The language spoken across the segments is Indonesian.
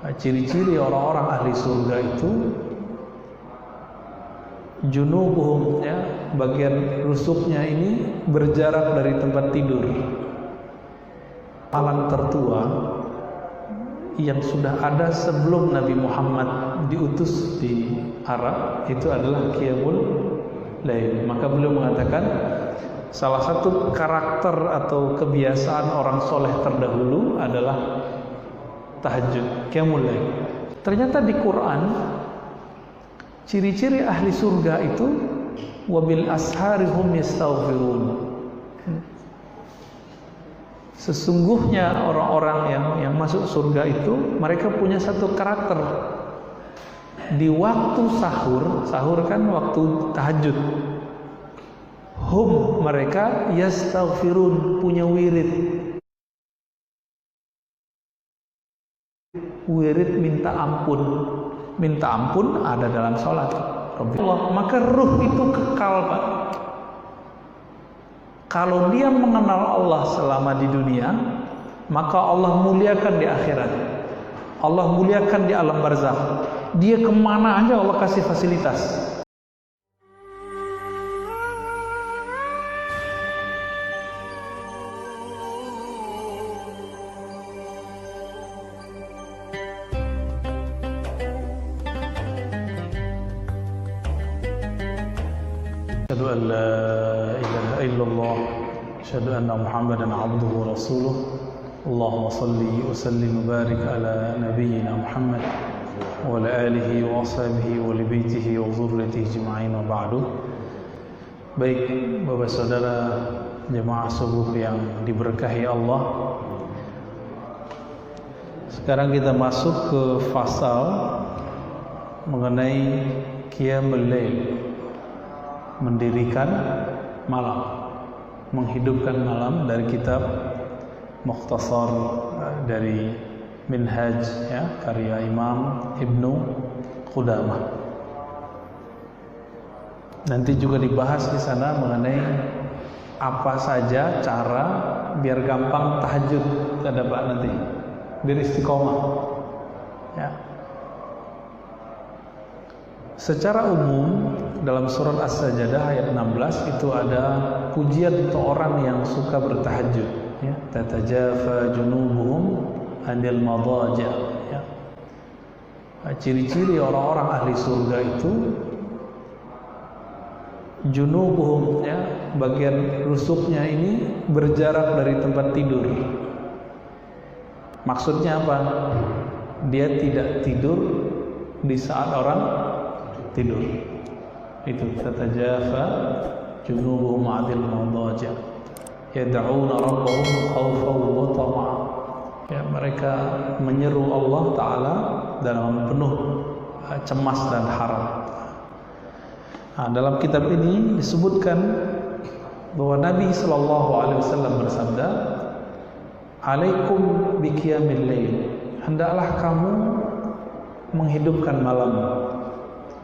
Ciri-ciri orang-orang ahli surga itu junubuhum, ya, bagian rusuknya ini berjarak dari tempat tidur. Amalan tertua yang sudah ada sebelum Nabi Muhammad diutus di Arab itu adalah qiyamul lail. Maka beliau mengatakan salah satu karakter atau kebiasaan orang soleh terdahulu adalah tahajud, qiyamul lail. Ternyata di Quran ciri-ciri ahli surga itu wabil asharihum yastaghfirun. Sesungguhnya orang-orang yang masuk surga itu mereka punya satu karakter. Di waktu sahur kan waktu tahajud, hum, mereka yastaghfirun, punya wirid minta ampun ada dalam sholat. Maka ruh itu kekal, Pak. Kalau dia mengenal Allah selama di dunia, maka Allah muliakan di akhirat, Allah muliakan di alam barzakh. Dia kemana aja Allah kasih fasilitas. Asyhadu an la ilaha illallah, asyhadu anna Muhammadan abduhu wa rasuluh. Allahumma salli wa sallim wa barik ala nabiyyina Muhammad wa ala alihi wa ashabihi wa li baitihi wa dzurriyyatihi ajma'in, wa ba'du. Baik Bapak Saudara jemaah subuh yang diberkahi Allah, sekarang kita masuk ke fasal mengenai qiyamul lail, mendirikan malam, menghidupkan malam, dari kitab Mukhtasar dari Minhaj, ya, karya Imam Ibnu Qudamah. Nanti juga dibahas di sana mengenai apa saja cara biar gampang tahajud, ada Pak nanti, biar istiqomah, ya. Secara umum dalam surat As-Sajdah ayat 16 itu ada pujian untuk orang yang suka bertahajud, ya. Tatajafa junubuhum anil madaja, ya. Ciri-ciri orang-orang ahli surga itu junubuhum, ya, bagian rusuknya ini berjarak dari tempat tidur. Maksudnya apa? Dia tidak tidur di saat orang tidur. Itu tatajafa junubuhum anil madaja yad'una rabbahum khaufan wa tama'an. Ya, mereka menyeru Allah Ta'ala dalam penuh cemas dan harap. Nah, dalam kitab ini disebutkan bahwa Nabi SAW bersabda, "Alaikum biqiyamil lail." Hendaklah kamu menghidupkan malam.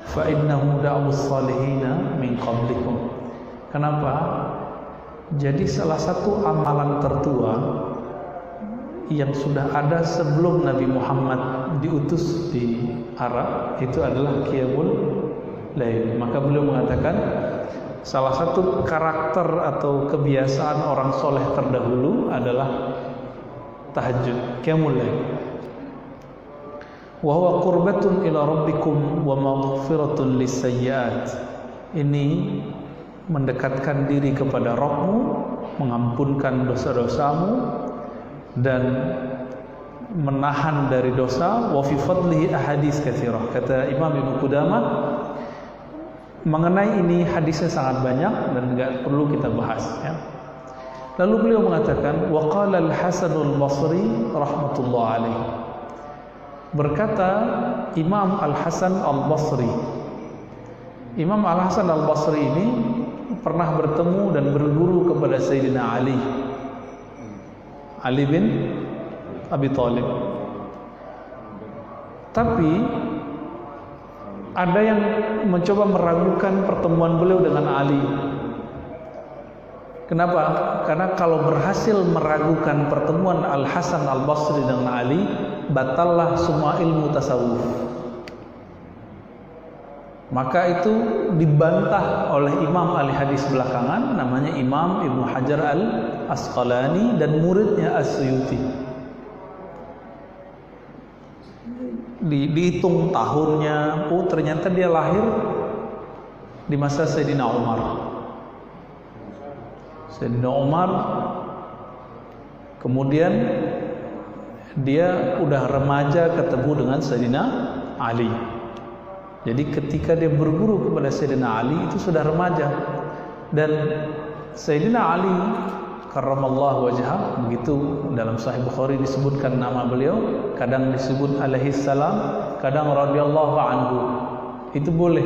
Fa innahu da'us salihina min qablikum. Kenapa? Jadi salah satu amalan tertua yang sudah ada sebelum Nabi Muhammad diutus di Arab itu adalah qiyamul lail. Maka beliau mengatakan salah satu karakter atau kebiasaan orang soleh terdahulu adalah tahajud, qiyamul lail. Wa huwa qurbatun ila rabbikum wa maghfiratun lisayyi'at. Ini mendekatkan diri kepada Rabbmu, mengampunkan dosa-dosamu dan menahan dari dosa. Wa fi fadlihi ahadits katsirah. Kata Imam Ibnu Qudamah mengenai ini hadisnya sangat banyak dan enggak perlu kita bahas, ya. Lalu beliau mengatakan wa qala al-Hasanul Basri rahmatullah alaihi. Berkata Imam Al-Hasan Al-Basri. Imam Al-Hasan Al-Basri ini pernah bertemu dan berguru kepada Sayyidina Ali bin Abi Thalib. Tapi ada yang mencoba meragukan pertemuan beliau dengan Ali. Kenapa? Karena kalau berhasil meragukan pertemuan Al-Hasan Al-Basri dengan Ali, batallah semua ilmu tasawuf. Maka itu dibantah oleh imam ahli hadis belakangan, namanya Imam Ibnu Hajar Al-Asqalani dan muridnya As-Suyuti. Dihitung tahunnya, ternyata dia lahir di masa Sayyidina Umar. Sayyidina Umar, kemudian dia udah remaja ketemu dengan Sayyidina Ali. Jadi ketika dia berguru kepada Sayyidina Ali itu sudah remaja. Dan Sayyidina Ali karramallahu wajhah, begitu dalam Sahih Bukhari disebutkan nama beliau, kadang disebut alaihi salam, kadang radhiyallahu anhu. Itu boleh.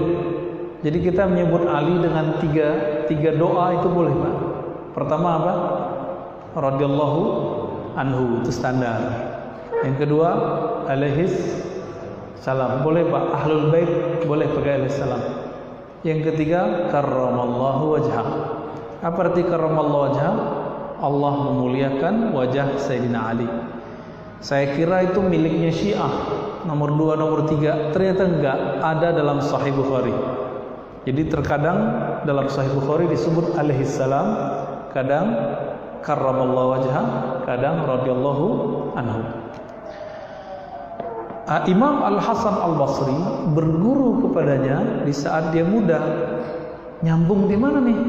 Jadi kita menyebut Ali dengan tiga doa itu boleh, Pak. Pertama apa? Radhiyallahu anhu, itu standar. Yang kedua alaihi salam, boleh Pak. Ahlul bait boleh pakai alaihi salam. Yang ketiga karramallahu wajhah. Apa arti karramallahu wajhah? Allah memuliakan wajah Sayyidina Ali. Saya kira itu miliknya Syiah, nomor 2, nomor 3. Ternyata enggak, ada dalam Sahih Bukhari. Jadi terkadang dalam Sahih Bukhari disebut alaihi salam, kadang karramallahu wajhah, kadang radhiyallahu anhu. Imam Al-Hasan Al-Basri berguru kepadanya di saat dia muda. Nyambung di mana nih?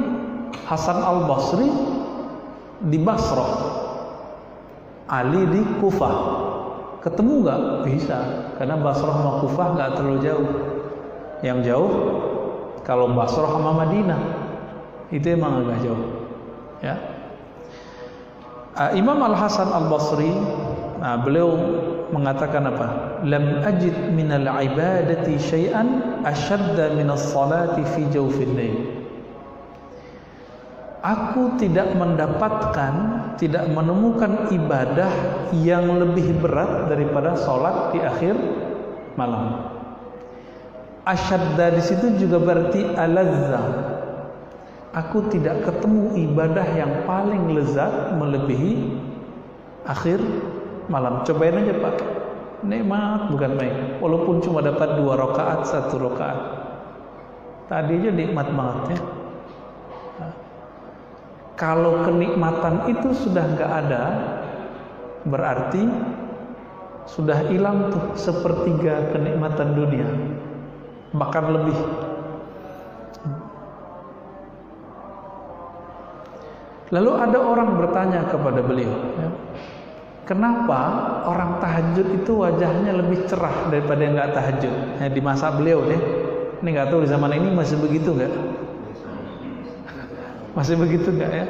Hasan Al-Basri di Basrah, Ali di Kufah. Ketemu nggak? Bisa, karena Basrah sama Kufah nggak terlalu jauh. Yang jauh kalau Basrah sama Madinah, itu emang agak jauh. Ya. Imam Al-Hasan Al-Basri, beliau mengatakan apa? Lam ajid minal ibadati syai'an ashadda minas salati fi jawfil lail. Aku tidak menemukan ibadah yang lebih berat daripada salat di akhir malam. Asyadda di situ juga berarti alazza. Aku tidak ketemu ibadah yang paling lezat melebihi akhir malam. Cobain aja Pak, nikmat bukan main. Walaupun cuma dapat 2 rakaat, 1 rakaat, tadi aja nikmat banget ya. Kalau kenikmatan itu sudah nggak ada, berarti sudah hilang tuh 1/3 kenikmatan dunia, bahkan lebih. Lalu ada orang bertanya kepada beliau, ya, kenapa orang tahajud itu wajahnya lebih cerah daripada yang nggak tahajud? Ya, di masa beliau deh, ini nggak tahu di zaman ini masih begitu nggak? Masih begitu nggak ya?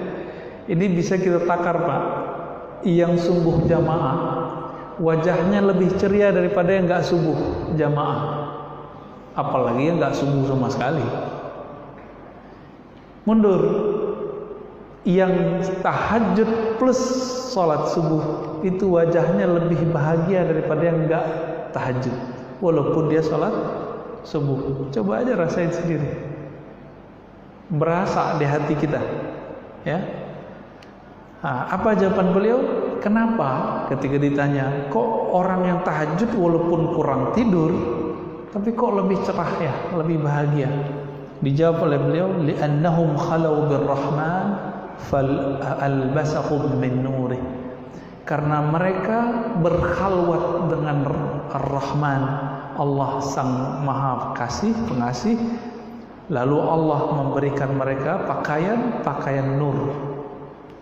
Ini bisa kita takar Pak. Yang subuh jamaah wajahnya lebih ceria daripada yang nggak subuh jamaah. Apalagi yang nggak subuh sama sekali. Mundur. Yang tahajud plus sholat subuh itu wajahnya lebih bahagia daripada yang nggak tahajud, walaupun dia sholat subuh. Coba aja rasain sendiri. Berasa di hati kita, ya. Apa jawaban beliau? Kenapa ketika ditanya, kok orang yang tahajud walaupun kurang tidur, tapi kok lebih cerah ya, lebih bahagia? Dijawab oleh beliau, li'annahum khalau birrahman fal albasahum min nurih. Karena mereka berkhalwat dengan Ar-Rahman, Allah sang Maha Kasih, Pengasih. Lalu Allah memberikan mereka pakaian nur,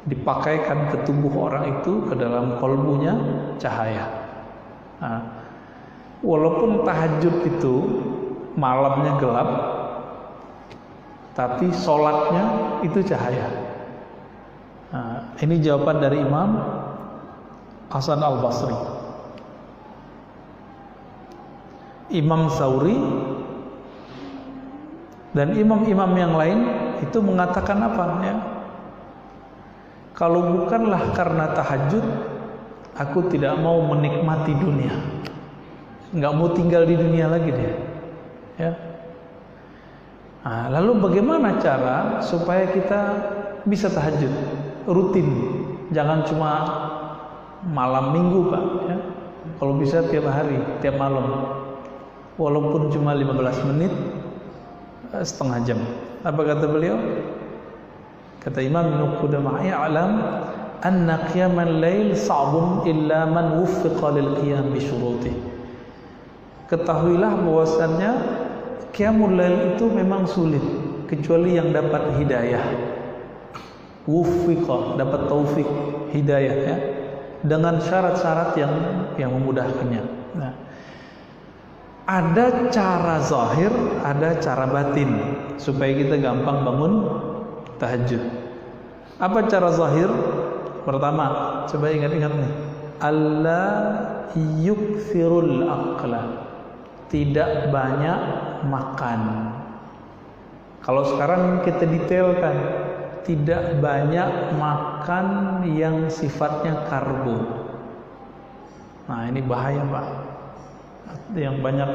dipakaikan ke tubuh orang itu, ke dalam kolbunya cahaya. Walaupun tahajud itu malamnya gelap, tapi sholatnya itu cahaya. Ini jawaban dari Imam Hasan Al-Basri. Imam Tsauri dan imam-imam yang lain itu mengatakan apa ya? Kalau bukanlah karena tahajud, aku tidak mau menikmati dunia, nggak mau tinggal di dunia lagi deh. Ya. Lalu bagaimana cara supaya kita bisa tahajud rutin? Jangan cuma malam minggu Pak. Ya. Kalau bisa tiap hari, tiap malam. Walaupun cuma 15 menit, setengah jam. Apa kata beliau? Kata Imam Ibnu Qudamah, "I'lam anna qiyamal lail sa'bun illa man wuffiqa lil qiyam bi syurutih." Ketahuilah bahwasannya qiyamul lail itu memang sulit kecuali yang dapat hidayah. Wuffiqa, dapat taufik, hidayah ya, dengan syarat-syarat yang memudahkannya. Nah, ada cara zahir, ada cara batin supaya kita gampang bangun tahajud. Apa cara zahir? Pertama, coba ingat-ingat nih. Allah yukthirul aqla. Tidak banyak makan. Kalau sekarang kita detailkan, tidak banyak makan yang sifatnya karbo. Nah, ini bahaya, Pak. Yang banyak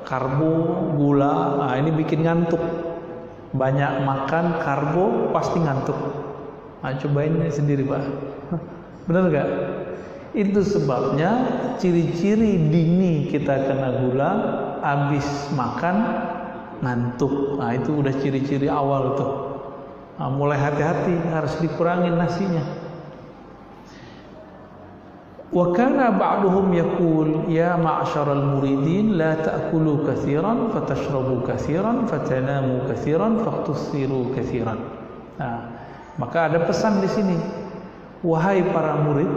karbo, gula, nah ini bikin ngantuk. Banyak makan karbo pasti ngantuk. Nah, cobain sendiri, Pak. Benar gak? Itu sebabnya ciri-ciri dini kita kena gula, habis makan ngantuk. Nah, itu udah ciri-ciri awal tuh. Nah, mulai hati-hati, harus dikurangin nasinya. Wa kana ba'duhum yaqul ya ma'syaral muridin la ta'kulu katsiran fatashrabu katsiran fatanamu katsiran faqtusiru katsiran. Nah, maka ada pesan di sini. Wahai para murid,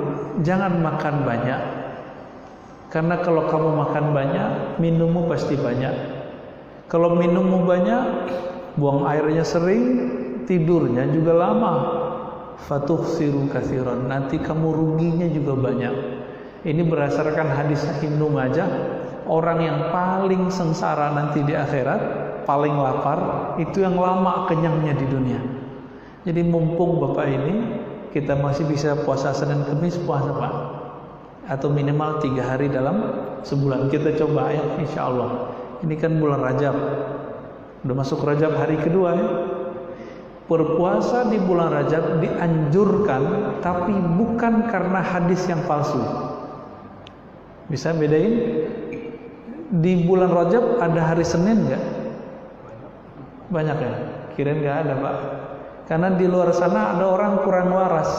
jangan makan banyak. Karena kalau kamu makan banyak, minummu pasti banyak. Kalau minummu banyak, buang airnya sering, tidurnya juga lama. Fatuhsiru katsiran, nanti kamu ruginya juga banyak. Ini berdasarkan hadis Ibnu Majah, orang yang paling sengsara nanti di akhirat, paling lapar, itu yang lama kenyangnya di dunia. Jadi mumpung Bapak ini kita masih bisa puasa Senin Kamis, puasa Pak, atau minimal 3 hari dalam sebulan. Kita coba ya, insya Allah. Ini kan bulan Rajab, udah masuk Rajab hari kedua ya. Berpuasa di bulan Rajab dianjurkan, tapi bukan karena hadis yang palsu. Bisa bedain? Di bulan Rajab ada hari Senin nggak? Banyak ya? Kirain nggak ada, Pak. Karena di luar sana ada orang kurang waras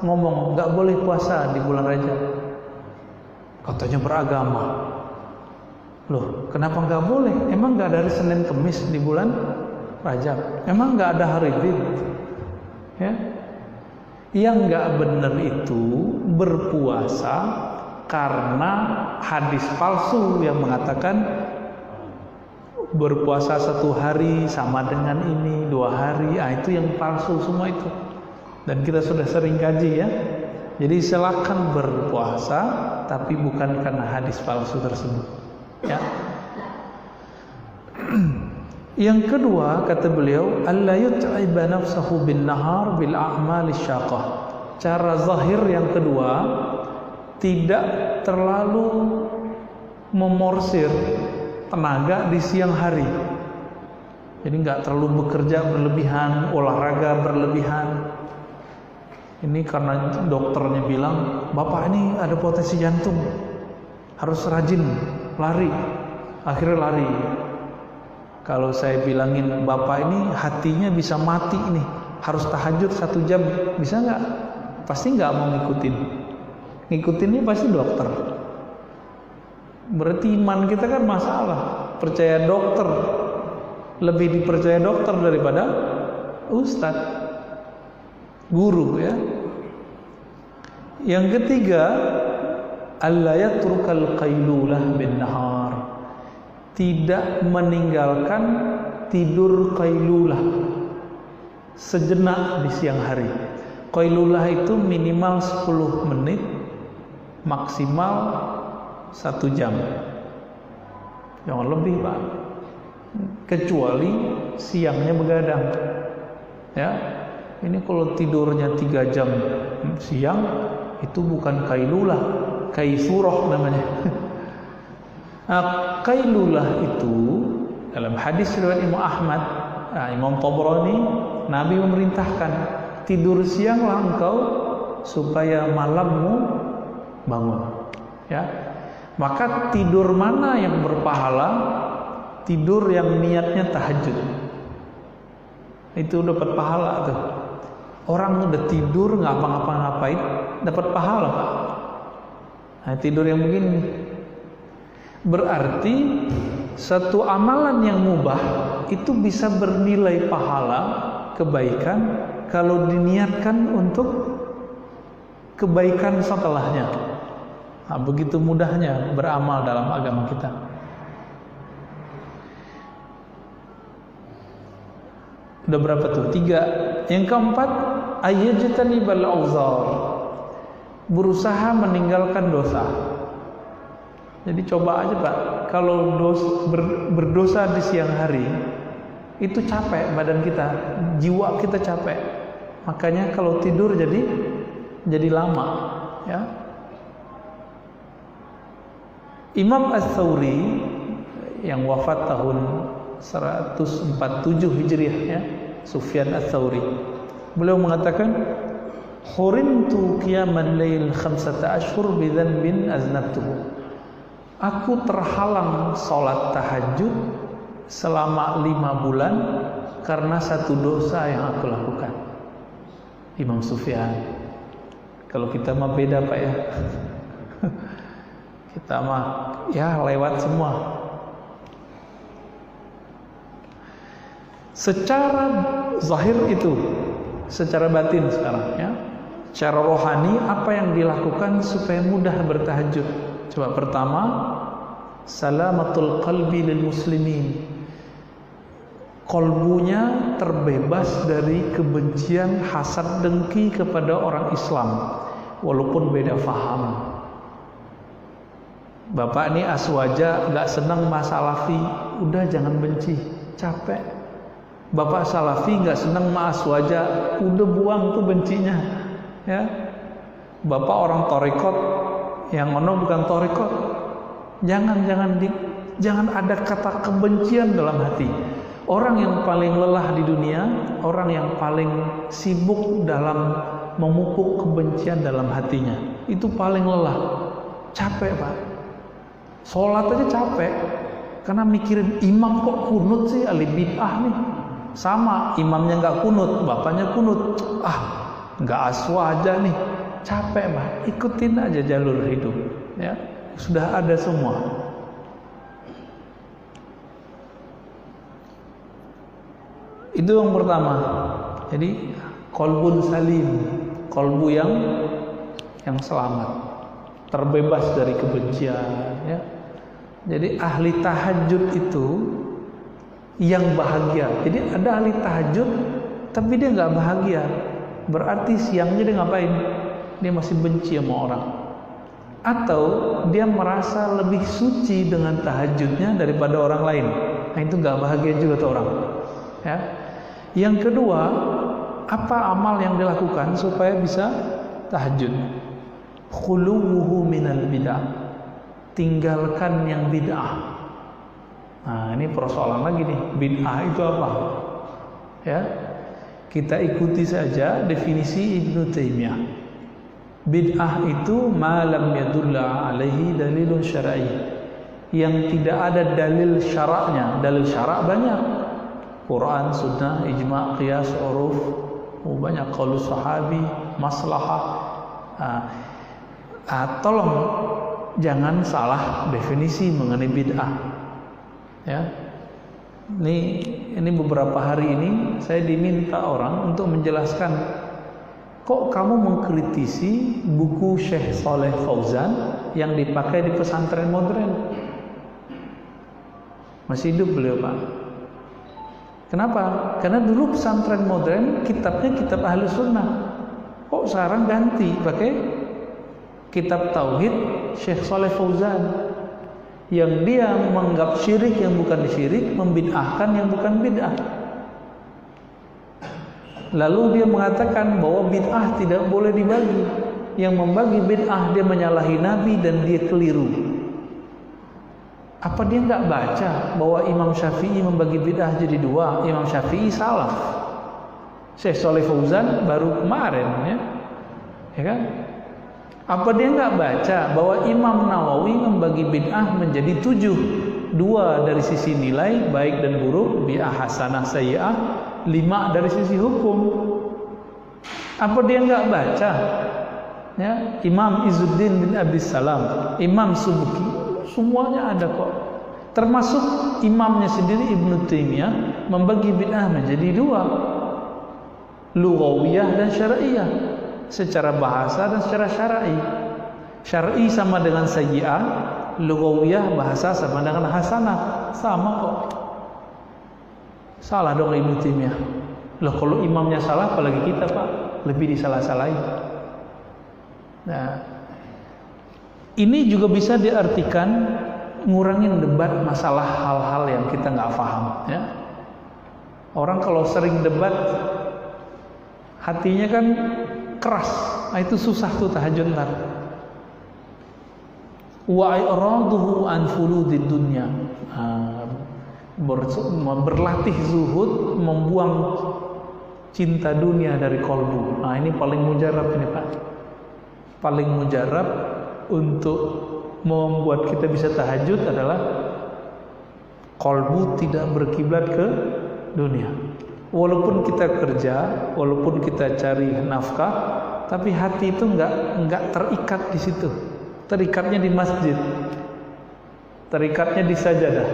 ngomong nggak boleh puasa di bulan Rajab. Katanya beragama. Loh, kenapa nggak boleh? Emang nggak ada hari Senin Kamis di bulan Rajab? Emang nggak ada hari Id? Ya, yang nggak benar itu berpuasa karena hadis palsu yang mengatakan berpuasa 1 hari sama dengan ini 2 hari. Itu yang palsu semua itu. Dan kita sudah sering kaji ya. Jadi silakan berpuasa, tapi bukan karena hadis palsu tersebut. Ya. Yang kedua kata beliau, alla yut'iba nafsahu bin nahar bil a'mali syaqah. Cara zahir yang kedua, tidak terlalu memorsir tenaga di siang hari. Jadi nggak terlalu bekerja berlebihan, olahraga berlebihan. Ini karena dokternya bilang, Bapak ini ada potensi jantung, harus rajin lari. Akhirnya lari. Kalau saya bilangin, Bapak ini hatinya bisa mati nih, harus tahajud 1 jam, bisa nggak? Pasti nggak mau ngikutin. Ngikutinnya pasti dokter. Berarti iman kita kan masalah. Percaya dokter, lebih dipercaya dokter daripada ustadz, guru ya. Yang ketiga, alla yatrukal qailulah bin nahar. Tidak meninggalkan tidur qailulah sejenak di siang hari. Qailulah itu minimal 10 menit, maksimal 1 jam. Jangan lebih, Pak. Kecuali siangnya begadang. Ya. Ini kalau tidurnya 3 jam siang, itu bukan qailulah, kaisurah namanya. Nah, qailulah itu dalam hadis riwayat Imam Ahmad, Imam Tabrani, Nabi memerintahkan tidur sianglah engkau supaya malammu bangun. Ya, Maka tidur mana yang berpahala? Tidur yang niatnya tahajud. Itu dapat pahala tuh. Orang udah tidur nggak ngapa-ngapain dapat pahala, Pak. Nah, tidur yang begini berarti satu amalan yang mubah itu bisa bernilai pahala kebaikan kalau diniatkan untuk kebaikan setelahnya. Nah, begitu mudahnya beramal dalam agama kita. Udah berapa tuh? 3. Yang keempat, ayyajtanibal auzar. Berusaha meninggalkan dosa. Jadi coba aja Pak, kalau berdosa di siang hari itu capek badan kita, jiwa kita capek. Makanya kalau tidur jadi lama, ya. Imam Ats-Tsauri yang wafat tahun 147 Hijriah, ya, Sufyan Ats-Tsauri. Beliau mengatakan, "Hurimtu qiyamal lail 15 ashhur bi dhanbin aznabtuhu." Aku terhalang salat tahajud selama 5 bulan karena satu dosa yang aku lakukan. Imam Sufyan. Kalau kita mah beda Pak ya. Kita mah ya lewat semua. Secara zahir itu, secara batin sekarang ya. Secara rohani apa yang dilakukan supaya mudah bertahajud? Coba pertama, salamatul qalbi lil muslimin. Kolbunya terbebas dari kebencian, hasad, dengki kepada orang Islam walaupun beda faham. Bapak ini aswaja gak senang mas salafi, udah jangan benci, capek. Bapak salafi gak senang mas aswaja, udah buang tuh bencinya, ya. Bapak orang torikot, yang ono bukan torikot, jangan ada kata kebencian dalam hati. Orang yang paling lelah di dunia, orang yang paling sibuk dalam memupuk kebencian dalam hatinya, itu paling lelah, capek Pak. Sholat aja capek, karena mikirin imam kok kunut sih, ahli bid'ah nih. Sama, imamnya nggak kunut, bapaknya kunut, nggak aswaja nih, capek Pak. Ikutin aja jalur hidup, ya, sudah ada semua. Itu yang pertama. Jadi qalbun salim, qalbu yang selamat, terbebas dari kebencian, ya. Jadi ahli tahajud itu yang bahagia. Jadi ada ahli tahajud tapi dia nggak bahagia, berarti siangnya dia ngapain? Dia masih benci sama orang, atau dia merasa lebih suci dengan tahajudnya daripada orang lain. Nah itu nggak bahagia juga tuh orang, ya. Yang kedua, apa amal yang dilakukan supaya bisa tahajud? Khuluwuhu minal bid'ah. Tinggalkan yang bid'ah. Nah, ini persoalan lagi nih. Bid'ah itu apa? Ya. Kita ikuti saja definisi Ibnu Taimiyah. Bid'ah itu ma lam yadulla alaihi dalilun syar'i. Yang tidak ada dalil syaraknya. Dalil syarak banyak. Quran, sunnah, ijma', qiyas, uruf, banyak qaulus sahabi, maslahah. Tolong jangan salah definisi mengenai bid'ah, ya. Ini beberapa hari ini saya diminta orang untuk menjelaskan, kok kamu mengkritisi buku Syekh Saleh Fauzan yang dipakai di pesantren modern? Masih hidup beliau Pak. Kenapa? Karena dulu pesantren modern kitabnya kitab ahli sunnah, kok sekarang ganti pakai kitab tauhid Syekh Saleh Fauzan, yang dia menganggap syirik yang bukan syirik, membid'ahkan yang bukan bid'ah. Lalu dia mengatakan bahwa bid'ah tidak boleh dibagi. Yang membagi bid'ah dia menyalahi Nabi dan dia keliru. Apa dia nggak baca bahwa Imam Syafi'i membagi bid'ah jadi 2? Imam Syafi'i salaf, Syekh Saleh Fauzan baru kemarin, ya kan? Apa dia nggak baca bahwa Imam Nawawi membagi bid'ah menjadi 7? 2 dari sisi nilai baik dan buruk, bid'ah hasanah sayyi'ah, 5 dari sisi hukum. Apa dia nggak baca? Ya, Imam Izzuddin bin Abdissalam, Imam Subki, semuanya ada kok. Termasuk imamnya sendiri Ibnu Taimiyah membagi bid'ah menjadi 2, lughawiyah dan syar'iyah, secara bahasa dan secara syar'i. Syar'i sama dengan sayyi'ah, lughawiyah bahasa sama dengan hasanah, sama kok. Salah dong Ibnu Taimiyah. Loh, kalau imamnya salah apalagi kita, Pak, lebih disalah-salahin. Nah, ini juga bisa diartikan ngurangin debat masalah hal-hal yang kita nggak paham, ya. Orang kalau sering debat hatinya kan keras, nah itu susah tuh tahajud ntar. Wa iraduhu an fuludid dunya, berlatih zuhud, membuang cinta dunia dari kolbu. Nah ini paling mujarab ini, Pak, paling mujarab untuk membuat kita bisa tahajud adalah kolbu tidak berkiblat ke dunia. Walaupun kita kerja, walaupun kita cari nafkah, tapi hati itu nggak terikat di situ. Terikatnya di masjid, terikatnya di sajadah.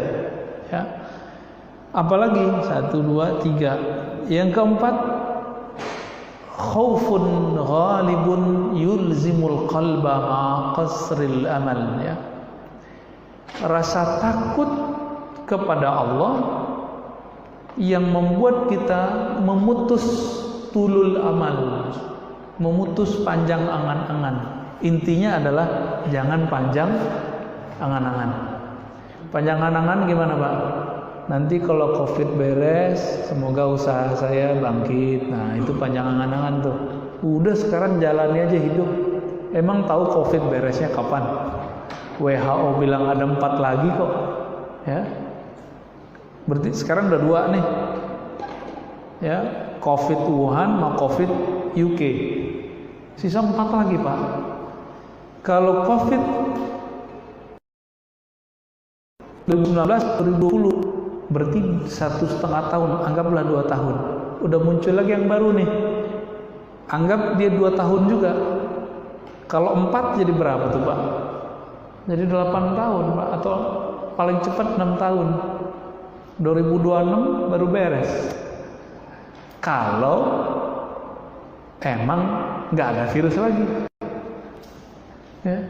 Ya. Apalagi 1, 2, 3. Yang keempat, khaufun ghalibun yulzimul qalba ma qasril amal, ya. Rasa takut kepada Allah yang membuat kita memutus tulul amal, memutus panjang angan-angan. Intinya adalah jangan panjang angan-angan. Panjang angan-angan gimana, Pak? Nanti kalau Covid beres, semoga usaha saya bangkit. Nah, itu panjang angan-angan tuh. Udah sekarang jalani aja hidup. Emang tahu Covid beresnya kapan? WHO bilang ada 4 lagi kok. Ya. Berarti sekarang udah 2 nih. Ya, Covid Wuhan sama Covid UK. Sisa 4 lagi, Pak. Kalau Covid 2019, 2020, berarti 1,5 tahun, anggaplah 2 tahun. Udah muncul lagi yang baru nih. Anggap dia 2 tahun juga. Kalau 4 jadi berapa tuh, Pak? Jadi 8 tahun, Pak, atau paling cepat 6 tahun. 2026 baru beres. Kalau emang nggak ada virus lagi. Ya.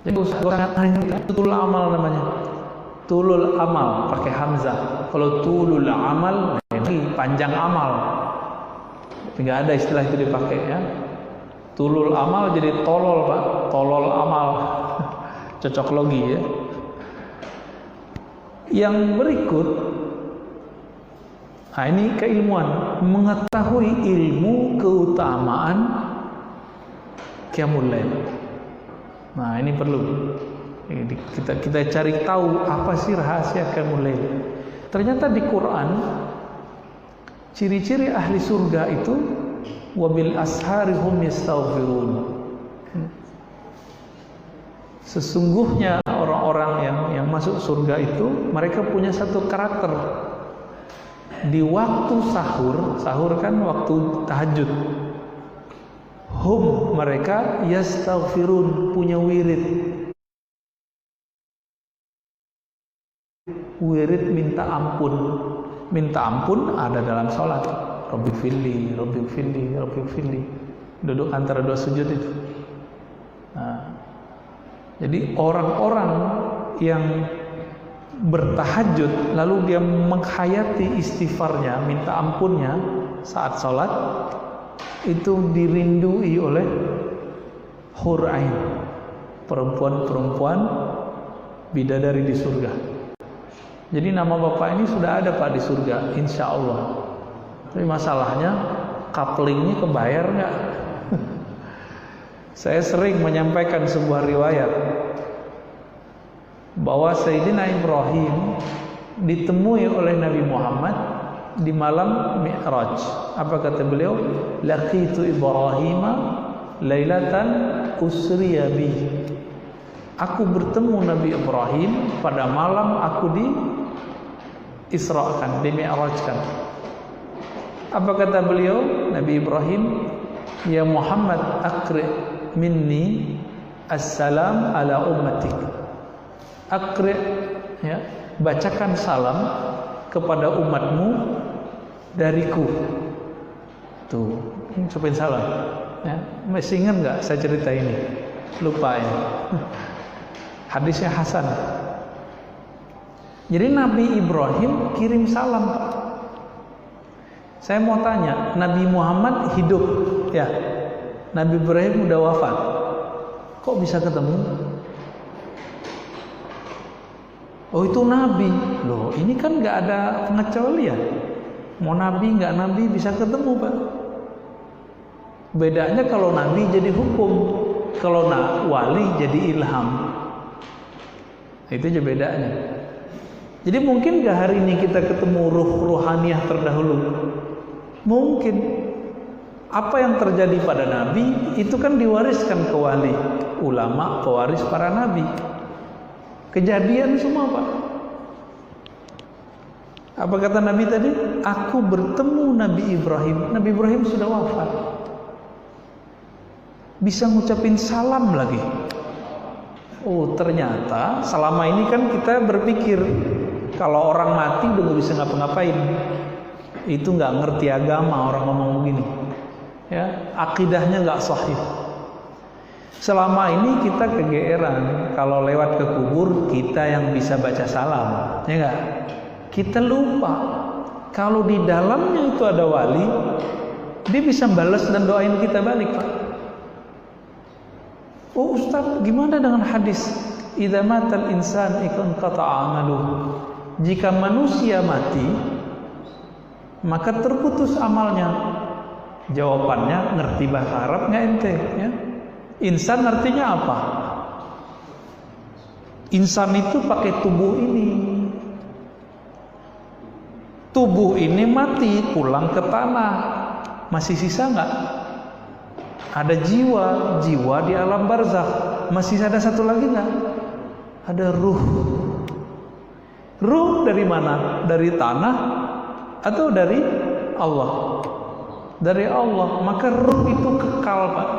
Jadi tulul amal namanya. Tulul amal pakai hamzah. Kalau tulul amal ini panjang amal. Nggak ada istilah itu dipakai, ya. Tulul amal jadi tolol, Pak. Tolol amal. Cocok logi, ya. Yang berikut, nah ini keilmuan, mengetahui ilmu keutamaan qiyamul lail. Nah ini perlu kita cari tahu apa sih rahasia qiyamul lail. Ternyata di Quran ciri-ciri ahli surga itu wabil asharihum yastaghfirun. Sesungguhnya orang-orang yang masuk surga itu mereka punya satu karakter. Di waktu sahur kan waktu tahajud, mereka yastaghfirun, punya wirid minta ampun ada dalam sholat. Rabbi firli, Rabbi firli, Rabbi firli, duduk antara 2 sujud itu. Nah, jadi orang-orang yang bertahajud lalu dia menghayati istighfarnya, minta ampunnya saat sholat, itu dirindui oleh hur ain, perempuan-perempuan bidadari di surga. Jadi nama bapak ini sudah ada, Pak, di surga, insya Allah. Tapi masalahnya couplingnya kebayar nggak? Saya sering menyampaikan sebuah riwayat bahwa Sayyidina Ibrahim ditemui oleh Nabi Muhammad di malam Mi'raj. Apa kata beliau? Laqitu Ibrahima lailatan usriya bi. Aku bertemu Nabi Ibrahim pada malam aku di Isra'kan, di Mi'rajkan. Apa kata beliau? Nabi Ibrahim, ya Muhammad aqri minni assalam ala ummatik. Aqri, ya, bacakan salam kepada umatmu dariku. Tuh, ucapin salam. Ya, masih ingat nggak saya cerita ini? Lupa ya. Hadisnya Hasan. Jadi Nabi Ibrahim kirim salam. Saya mau tanya, Nabi Muhammad hidup, ya? Nabi Ibrahim udah wafat. Kok bisa ketemu? Oh itu Nabi. Loh ini kan nggak ada pengecualian. Mau Nabi nggak Nabi bisa ketemu, Pak. Bedanya kalau Nabi jadi hukum, kalau wali jadi ilham. Itu aja bedanya. Jadi mungkin nggak hari ini kita ketemu ruhaniyah terdahulu? Mungkin. Apa yang terjadi pada Nabi itu kan diwariskan ke wali, ulama pewaris para Nabi. Kejadian semua, Pak. Apa kata Nabi tadi? Aku bertemu Nabi Ibrahim. Nabi Ibrahim sudah wafat. Bisa ngucapin salam lagi. Oh ternyata selama ini kan kita berpikir kalau orang mati udah gak bisa ngapa-ngapain. Itu gak ngerti agama orang ngomong begini. Ya, akidahnya gak sahih. Selama ini kita kegeeran kalau lewat ke kubur kita yang bisa baca salam, ya enggak? Kita lupa kalau di dalamnya itu ada wali, dia bisa balas dan doain kita balik, Pak. Oh Ustaz, gimana dengan hadis idza matal insan inqata'a 'amaluhu? Jika manusia mati, maka terputus amalnya. Jawabannya ngerti bahasa Arab nggak ente? Ya? Insan artinya apa? Insan itu pakai tubuh ini. Tubuh ini mati, pulang ke tanah. Masih sisa nggak? Ada jiwa, jiwa di alam barzakh. Masih ada satu lagi nggak? Ada ruh. Ruh dari mana? Dari tanah atau dari Allah? Dari Allah. Maka ruh itu kekal, Pak.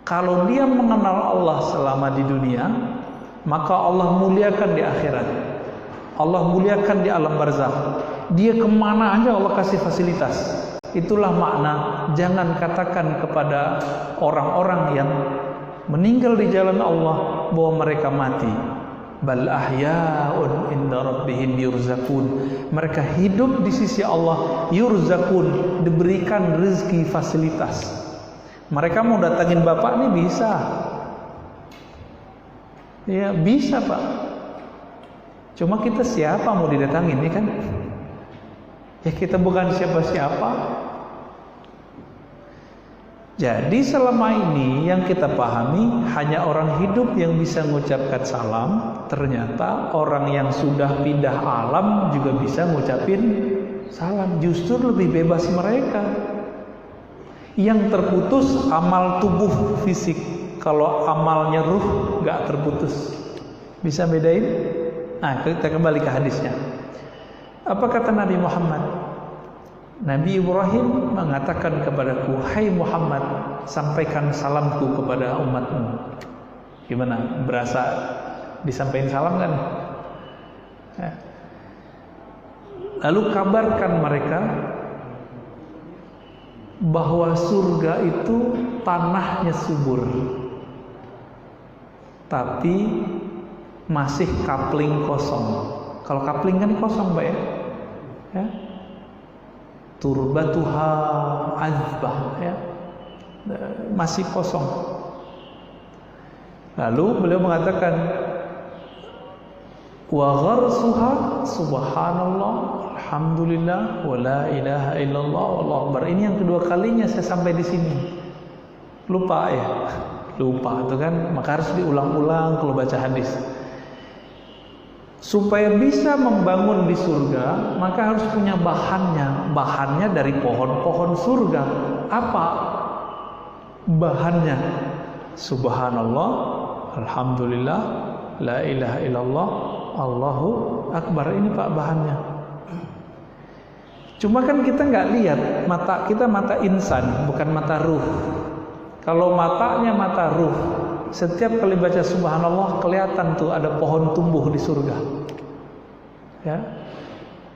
Kalau dia mengenal Allah selama di dunia, maka Allah muliakan di akhirat. Allah muliakan di alam barzakh. Dia kemana aja Allah kasih fasilitas. Itulah makna jangan katakan kepada orang-orang yang meninggal di jalan Allah bahwa mereka mati. Bal ahya'un inda rabbihim yurzakun. Mereka hidup di sisi Allah, yurzakun, diberikan rezeki fasilitas. Mereka mau datangin bapak nih bisa. Ya bisa, Pak. Cuma kita siapa mau didatangin nih kan? Ya kita bukan siapa-siapa. Jadi selama ini yang kita pahami hanya orang hidup yang bisa mengucapkan salam. Ternyata orang yang sudah pindah alam juga bisa ngucapin salam. Justru lebih bebas mereka. Yang terputus amal tubuh fisik. Kalau amalnya ruh gak terputus. Bisa bedain? Nah kita kembali ke hadisnya. Apa kata Nabi Muhammad? Nabi Ibrahim mengatakan kepadaku, hai Muhammad, sampaikan salamku kepada umatmu. Gimana? Berasa disampaikan salam kan? Ya. Lalu kabarkan mereka bahwa surga itu tanahnya subur, tapi masih kapling kosong. Kalau kapling kan kosong, Mbak ya? Ya. Turbatuha azbah, ya. Masih kosong. Lalu beliau mengatakan wa gharsuha subhanallah alhamdulillah wa la ilaha illallah wallahu akbar. Ini yang kedua kalinya saya sampai di sini. Lupa ya? Lupa itu kan, maka harus diulang-ulang kalau baca hadis. Supaya bisa membangun di surga, maka harus punya bahannya. Bahannya dari pohon-pohon surga. Apa bahannya? Subhanallah, alhamdulillah, la ilaha illallah, Allahu akbar. Ini Pak bahannya. Cuma kan kita nggak lihat, mata kita mata insan, bukan mata ruh. Kalau matanya mata ruh, setiap kali baca subhanallah kelihatan tuh ada pohon tumbuh di surga. Ya,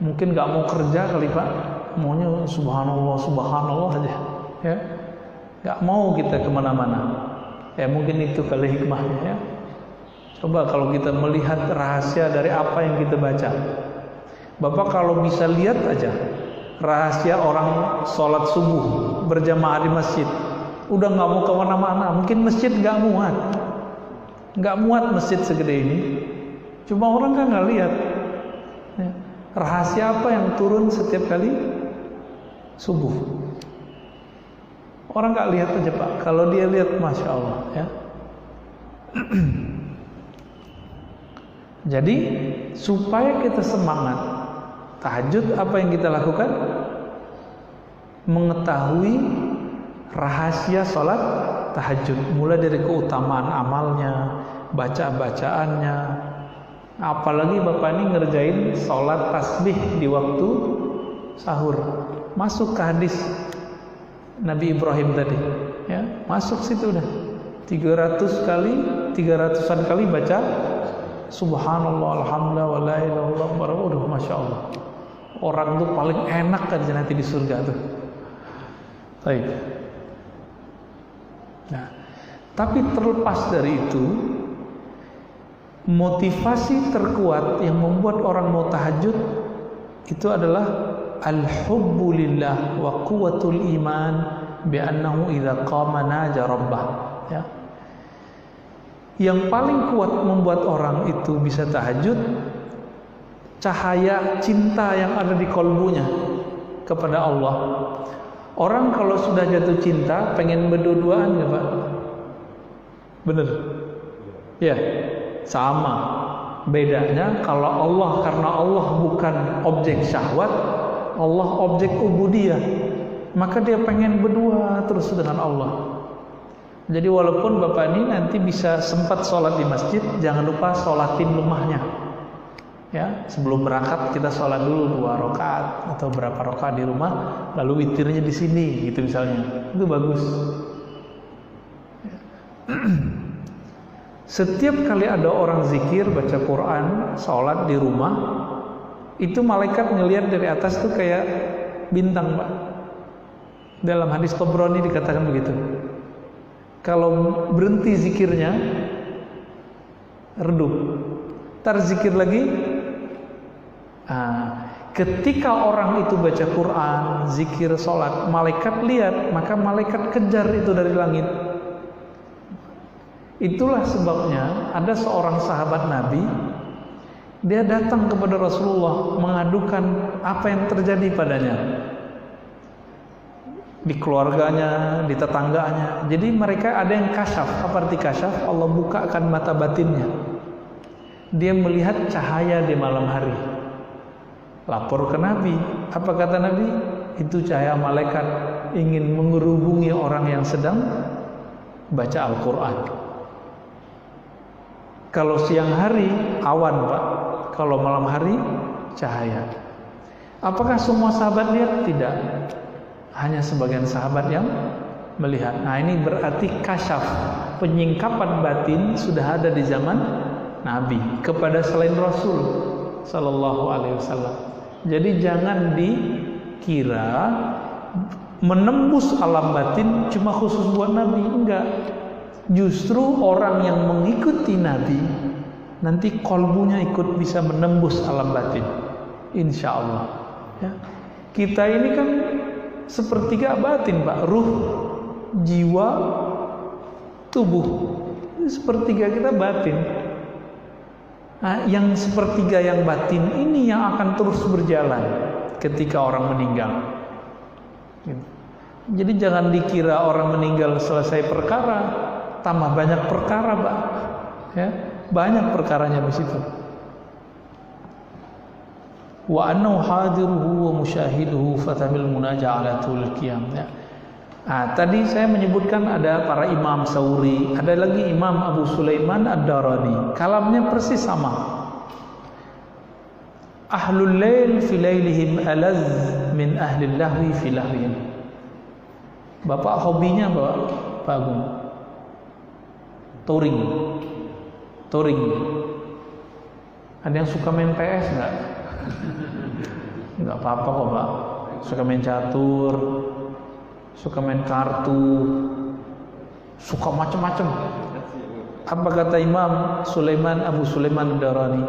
mungkin nggak mau kerja kali Pak, maunya subhanallah subhanallah aja. Ya, nggak mau kita kemana-mana. Ya mungkin itu kali hikmahnya. Ya. Coba kalau kita melihat rahasia dari apa yang kita baca. Bapak kalau bisa lihat aja rahasia orang sholat subuh berjamaah di masjid, udah nggak mau kemana-mana. Mungkin masjid nggak muat masjid segede ini. Cuma orang kan nggak lihat ya. Rahasia apa yang turun setiap kali subuh. Orang nggak lihat aja Pak. Kalau dia lihat, masya Allah ya. Jadi supaya kita semangat tahajud, apa yang kita lakukan? Mengetahui rahasia sholat tahajud, mulai dari keutamaan amalnya, bacaannya. Apalagi Bapak ini ngerjain sholat tasbih di waktu sahur, masuk ke hadis Nabi Ibrahim tadi, ya masuk situ udah 300-an kali baca subhanallah, alhamdulillah, wa la ilaha illallah, masya Allah. Orang tuh paling enak kan nanti di surga tuh. Baik. Nah, tapi terlepas dari itu, motivasi terkuat yang membuat orang mau tahajud itu adalah al-hubbu lillah wa quwwatul iman bi annahu idza qama naja rabbah. Ya. Yang paling kuat membuat orang itu bisa tahajud, cahaya cinta yang ada di kolbunya kepada Allah. Orang kalau sudah jatuh cinta pengen berdua-duaan ya Pak? Bener? Ya, sama. Bedanya kalau Allah, karena Allah bukan objek syahwat, Allah objek ubudiyah, maka dia pengen berdua terus dengan Allah. Jadi walaupun Bapak ini nanti bisa sempat sholat di masjid, jangan lupa sholatin rumahnya. Ya, sebelum berangkat kita sholat dulu 2 rakaat atau berapa rakaat di rumah, lalu witirnya di sini, gitu misalnya. Itu bagus. Setiap kali ada orang zikir, baca Quran, sholat di rumah, itu malaikat ngelihat dari atas tuh kayak bintang, Pak. Dalam hadis Tabrani dikatakan begitu. Kalau berhenti zikirnya, redup. Ntar zikir lagi. Ketika orang itu baca Quran, zikir, sholat, malaikat lihat, maka malaikat kejar itu dari langit. Itulah sebabnya ada seorang sahabat Nabi, dia datang kepada Rasulullah mengadukan apa yang terjadi padanya di keluarganya, di tetangganya. Jadi mereka ada yang kasyaf. Apa arti kasyaf? Allah bukakan mata batinnya. Dia melihat cahaya di malam hari. Lapor ke Nabi. Apa kata Nabi? Itu cahaya malaikat ingin mengerubungi orang yang sedang baca Al-Quran. Kalau siang hari awan, Pak. Kalau malam hari cahaya. Apakah semua sahabat lihat? Tidak. Hanya sebagian sahabat yang melihat. Nah, ini berarti kasyaf, penyingkapan batin sudah ada di zaman Nabi kepada selain Rasul sallallahu alaihi wasallam. Jadi jangan dikira menembus alam batin cuma khusus buat Nabi, enggak. Justru orang yang mengikuti Nabi nanti kolbunya ikut bisa menembus alam batin, insya Allah. Ya. Kita ini kan sepertiga batin, Pak. Ruh, jiwa, tubuh. Sepertiga kita batin. Nah, yang sepertiga yang batin ini yang akan terus berjalan ketika orang meninggal. Jadi jangan dikira orang meninggal selesai perkara, tambah banyak perkara, Pak. Ya, banyak perkaranya di situ. wa annahu hadiruhu wa musyahiduhu fatamil munaja'alatul qiyam. Ya. Nah, tadi saya menyebutkan ada para imam Sauri, ada lagi Imam Abu Sulaiman Ad-Darani. Kalamnya persis sama. Ahlul lail fi lailihim alaz min ahlil lahwi fi lahwihim. Bapak hobinya Pak Agung? Touring. Ada yang suka main PS enggak? Enggak apa-apa kok, Pak. Suka main catur, suka main kartu, suka macam-macam. Apa kata Imam Sulaiman Abu Sulaiman Ad-Darani?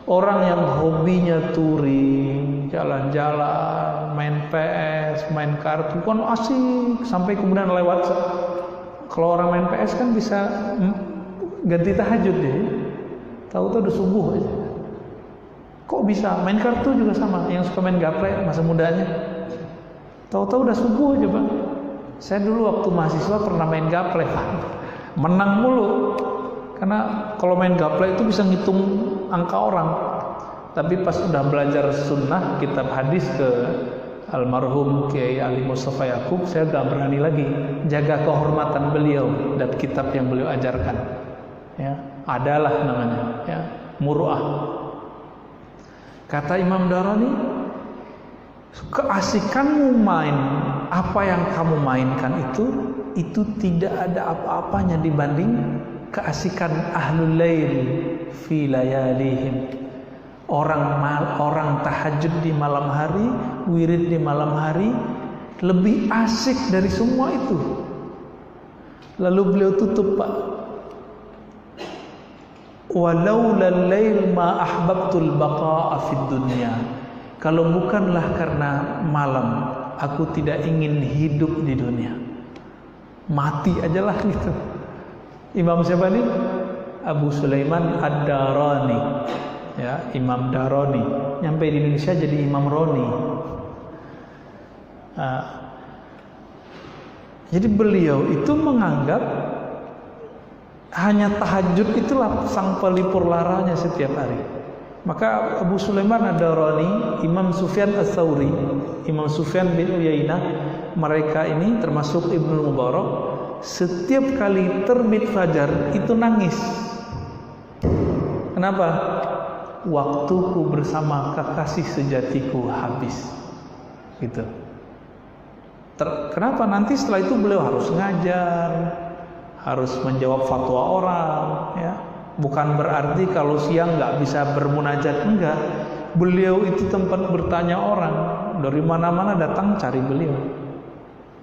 Orang yang hobinya touring, jalan-jalan, main PS, main kartu kan asik sampai kemudian lewat. Kalau orang main PS kan bisa ganti tahajud deh. Tahu-tahu udah subuh aja. Kok bisa? Main kartu juga sama. Yang suka main gaple masa mudanya. Tahu-tahu udah subuh aja, Bang. Saya dulu waktu mahasiswa pernah main gaple, menang mulu. Karena kalau main gaple itu bisa ngitung angka orang. Tapi pas udah belajar sunnah, kitab hadis ke almarhum Kiai Ali Mustafa Yaqub, saya gak berani lagi jaga kehormatan beliau dan kitab yang beliau ajarkan. Ya, adalah namanya, ya, muru'ah. Kata Imam Darani, keasikanmu main apa yang kamu mainkan itu tidak ada apa-apanya dibanding keasikan ahlul lail fi layalihim. Orang tahajud di malam hari, wirid di malam hari lebih asik dari semua itu. Lalu beliau tutup, Pak, walaulal lail ma ahbabtul baqa'a fid dunya. Kalau bukanlah karena malam, aku tidak ingin hidup di dunia. Mati ajalah gitu. Imam siapa nih? Abu Sulaiman Ad-Darani. Ya, Imam Darani. Nyampe di Indonesia jadi Imam Roni. Jadi beliau itu menganggap hanya tahajud itulah sang pelipur laranya setiap hari. Maka Abu Sulaiman Ad-Darani, Imam Sufyan Ats-Tsauri, Imam Sufyan bin Uyainah, mereka ini termasuk Ibnu Mubarak, setiap kali terbit fajar itu nangis. Kenapa? Waktuku bersama kekasih sejatiku habis. Gitu. Kenapa? Nanti setelah itu beliau harus ngajar, harus menjawab fatwa orang, ya. Bukan berarti kalau siang nggak bisa bermunajat, enggak. Beliau itu tempat bertanya orang, dari mana-mana datang cari beliau.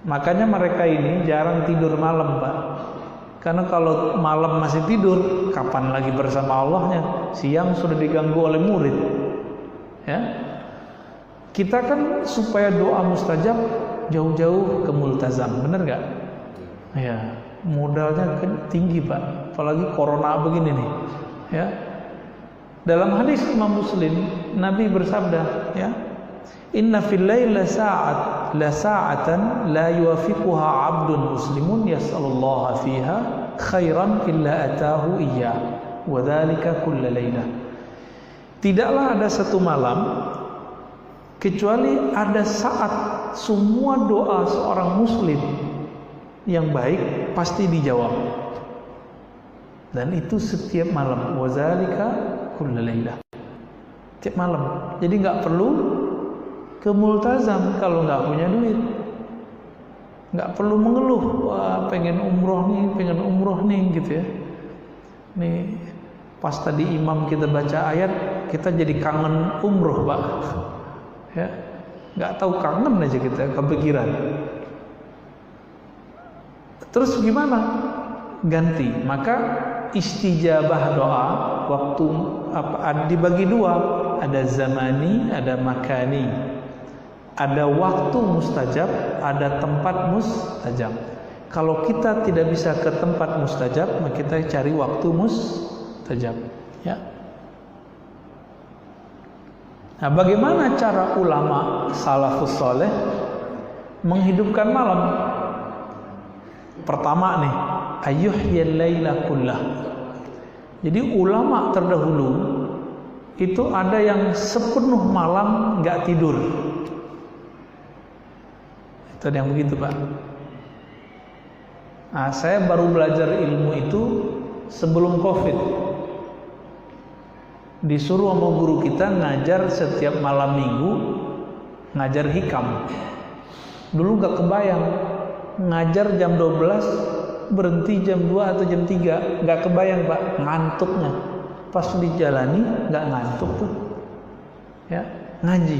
Makanya mereka ini jarang tidur malam, Pak. Karena kalau malam masih tidur, kapan lagi bersama Allahnya? Siang sudah diganggu oleh murid. Ya. Kita kan supaya doa mustajab jauh-jauh ke multazam, benar nggak? Ya, modalnya kan tinggi, Pak. Apalagi corona begini nih. Ya. Dalam hadis Imam Muslim, Nabi bersabda, ya, inna fil laila la sa'atan la yuwafiquha 'abdun muslimun yas'alullaha fiha khairan illa atahu iyyah wa dzalika kull lailah. Tidaklah ada satu malam kecuali ada saat semua doa seorang muslim yang baik pasti dijawab. Dan itu setiap malam, wa dzalika kull lailah. Tiap malam. Jadi enggak perlu ke multazam kalau nggak punya duit, nggak perlu mengeluh, wah pengen umroh nih gitu ya. Nih pas tadi imam kita baca ayat, kita jadi kangen umroh, Pak. Ya, nggak tahu kangen aja kita kepikiran. Terus gimana? Ganti. Maka istijabah doa waktu dibagi dua, ada zamani, ada makani. Ada waktu mustajab, ada tempat mustajab. Kalau kita tidak bisa ke tempat mustajab, maka kita cari waktu mustajab. Ya. Nah, bagaimana cara ulama salafus saleh menghidupkan malam? Pertama nih, ayyuhyal laila kullah. Jadi ulama terdahulu itu ada yang sepenuh malam nggak tidur. Itu ada yang begitu, Pak. Nah, saya baru belajar ilmu itu sebelum COVID. Disuruh sama guru kita ngajar setiap malam minggu, ngajar hikam. Dulu gak kebayang, ngajar jam 12, berhenti jam 2 atau jam 3. Gak kebayang, Pak, ngantuknya. Pas dijalani gak ngantuk tuh. Ya, ngaji,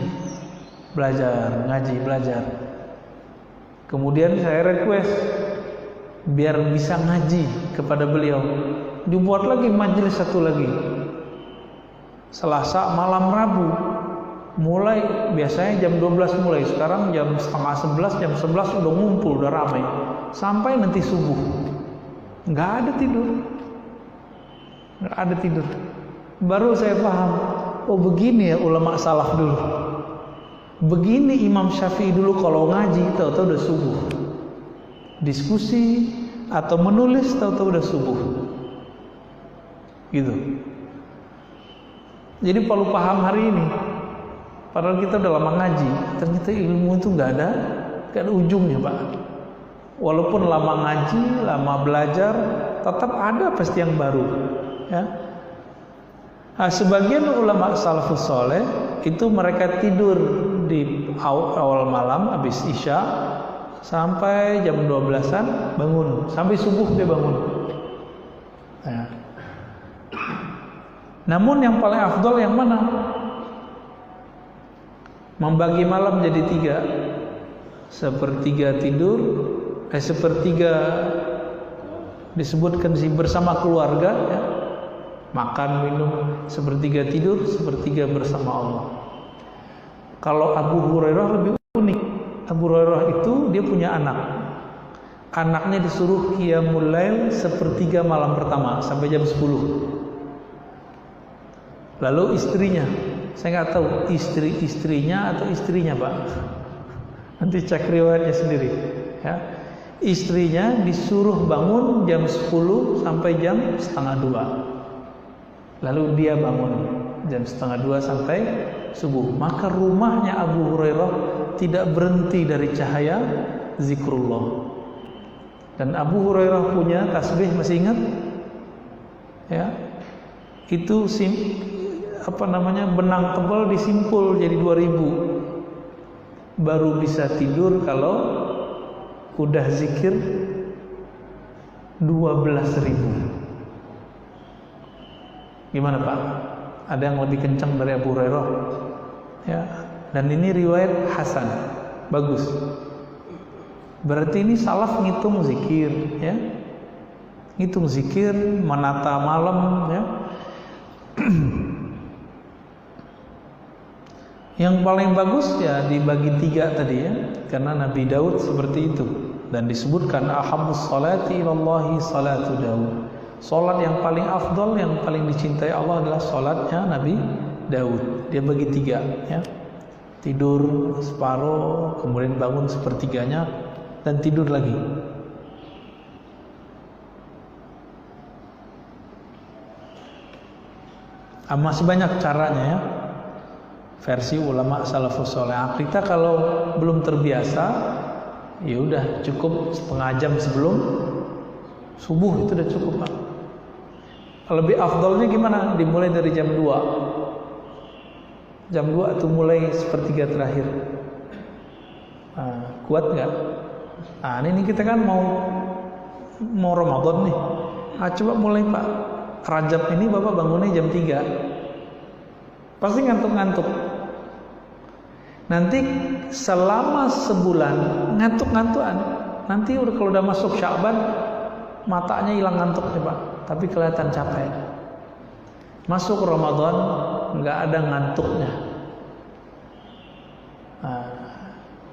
belajar, ngaji, belajar. Kemudian saya request biar bisa ngaji kepada beliau. Dibuat lagi majelis satu lagi. Selasa malam Rabu. Mulai biasanya jam 12 mulai. Sekarang jam setengah 11, jam 11 udah ngumpul, udah ramai. Sampai nanti subuh. Nggak ada tidur. Nggak ada tidur. Baru saya paham. Oh begini ya ulama salaf dulu. Begini Imam Syafi'i dulu kalau ngaji tahu-tahu udah subuh. Diskusi atau menulis tahu-tahu udah subuh. Gitu. Jadi perlu paham hari ini. Padahal kita udah lama ngaji, ternyata ilmu itu nggak ada ujungnya, Pak. Walaupun lama ngaji, lama belajar, tetap ada pasti yang baru. Ya. Nah, sebagian ulama salafus soleh itu mereka tidur di awal malam habis isya sampai jam 12-an bangun, sampai subuh dia bangun. Ya. Namun yang paling afdol yang mana? Membagi malam jadi 3. Sepertiga tidur, sepertiga disebutkan bersama keluarga, ya. Makan, minum, sepertiga tidur, sepertiga bersama Allah. Kalau Abu Hurairah lebih unik. Abu Hurairah itu dia punya anak. Anaknya disuruh qiyamul lail sepertiga malam pertama sampai jam 10. Lalu istrinya, saya nggak tahu istrinya atau istrinya, Pak. Nanti cek riwayatnya sendiri. Ya. Istrinya disuruh bangun jam 10 sampai jam setengah 2. Lalu dia bangun jam setengah 2 sampai subuh. Maka rumahnya Abu Hurairah tidak berhenti dari cahaya zikrullah. Dan Abu Hurairah punya tasbih, masih ingat? Ya. Itu benang tebal disimpul jadi 2000. Baru bisa tidur kalau udah zikir 12.000. Gimana, Pak? Ada yang lebih kencang dari Abu Hurairah? Ya. Dan ini riwayat hasan, bagus. Berarti ini salaf ngitung zikir, ya. Ngitung zikir, menata malam, ya. Yang paling bagus ya dibagi 3 tadi, ya. Karena Nabi Daud seperti itu. Dan disebutkan ahabbus salati ilallahi salatu Daud. Salat yang paling afdal, yang paling dicintai Allah adalah salatnya Nabi Daud. Dia bagi 3, ya. Tidur separuh, kemudian bangun sepertiganya, dan tidur lagi. Masih banyak caranya, ya. Versi ulama salafus saleh. Kita kalau belum terbiasa, ya udah cukup setengah jam sebelum subuh itu udah cukup, Pak. Lebih afdalnya gimana? Dimulai dari jam 2. Jam 2 itu mulai sepertiga terakhir. Kuat nggak? Ini kita kan mau Ramadan nih. Coba mulai, Pak. Rajab ini Bapak bangunnya jam 3. Pasti ngantuk-ngantuk. Nanti selama sebulan ngantuk-ngantukan. Nanti kalau udah masuk Sya'ban, matanya hilang ngantuknya, Pak. Tapi kelihatan capek. Masuk Ramadan nggak ada ngantuknya.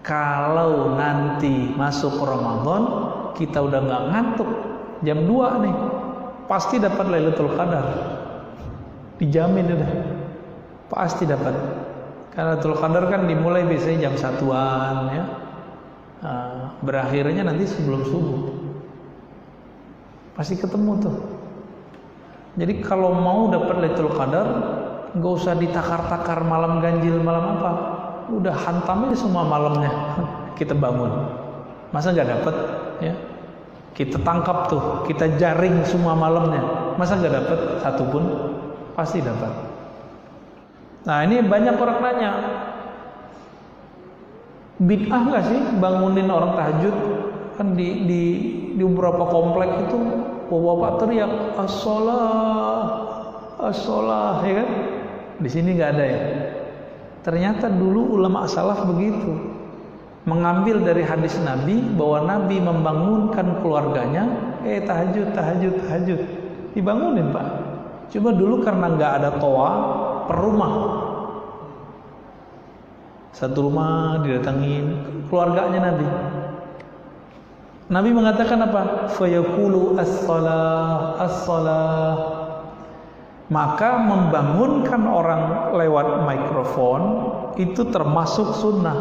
Kalau nanti masuk Ramadan kita udah nggak ngantuk, jam 2 nih pasti dapat Lailatul Qadar, dijamin udah pasti dapat. Karena Lailatul Qadar kan dimulai biasanya jam 1-an, ya. Berakhirnya nanti sebelum subuh, pasti ketemu tuh. Jadi kalau mau dapat Lailatul Qadar, nggak usah ditakar-takar malam ganjil, malam apa, udah hantam aja semua malamnya. Kita bangun, masa nggak dapat ya? Kita tangkap tuh, kita jaring semua malamnya, masa nggak dapat satupun? Pasti dapat. Nah ini banyak orang nanya, bid'ah nggak sih bangunin orang tahajud? Kan di beberapa komplek itu bapak teriak as-shalah, as-shalah, ya kan? Di sini nggak ada ya. Ternyata dulu ulama salaf begitu, mengambil dari hadis Nabi bahwa Nabi membangunkan keluarganya, tahajud, tahajud, tahajud, dibangunin Pak. Cuma dulu karena nggak ada toa per rumah, satu rumah didatangin keluarganya Nabi. Nabi mengatakan apa? Fayaqulu as-shalah, as-shalah. Maka membangunkan orang lewat mikrofon itu termasuk sunnah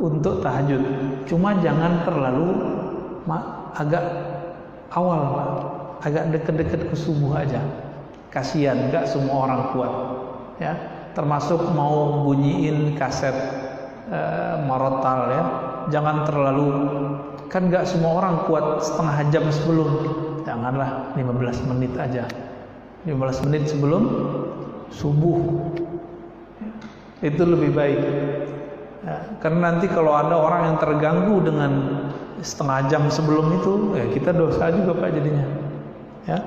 untuk tahajud. Cuma jangan terlalu agak awal Pak. Agak deket-deket ke subuh aja. Kasihan, enggak semua orang kuat. Ya, termasuk mau bunyiin kaset marotal ya. Jangan terlalu, kan enggak semua orang kuat setengah jam sebelum. Janganlah 15 menit aja. 15 menit sebelum subuh. Itu lebih baik. Ya, karena nanti kalau ada orang yang terganggu dengan setengah jam sebelum itu, ya kita dosa juga Pak jadinya. Ya.